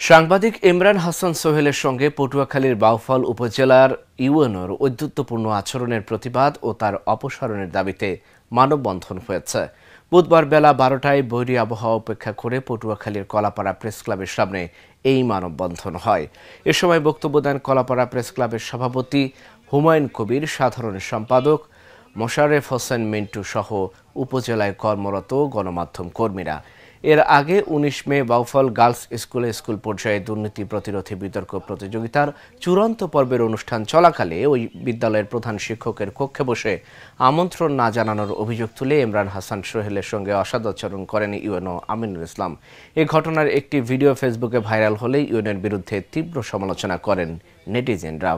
সাংবাদিক ইমরান হাসান সোহেলের সঙ্গে পটুয়াখালীর বাউফল উপজেলার ইউএনওর ঔদ্ধত্যপূর্ণ আচরণের প্রতিবাদ ও তার অপসারণের দাবিতে মানববন্ধন হয়েছে। বুধবার বেলা 12টায় বৈরী আবহাওয়া উপেক্ষা করে পটুয়াখালীর কলাপাড়া প্রেস ক্লাবের সামনে এই মানববন্ধন হয়। এ সময় বক্তব্য দেন কলাপাড়া প্রেস ক্লাবের সভাপতি হুমায়ুন কবির, সাধারণ সম্পাদক মোশাররফ হোসেন মিন্টু সহ উপজেলায় কর্মরত গণমাধ্যম কর্মীরা। এর আগে ১৯ মে বাউফল গার্লস স্কুল পর্যায়ে দুর্নীতি প্রতিরোধী বিতর্ক প্রতিযোগিতার চূড়ান্ত পর্বের অনুষ্ঠান চলাকালে ওই বিদ্যালয়ের প্রধান শিক্ষকের কক্ষে বসে আমন্ত্রণ না জানানোর অভিযোগ তুলে ইমরান হাসান সোহেলের সঙ্গে অসদাচরণ করেন ইউএনও আমিনুল ইসলাম। এ ঘটনার একটি ভিডিও ফেসবুকে ভাইরাল হলে ইউএনওর বিরুদ্ধে তীব্র সমালোচনা করেন নেটিজেনরা।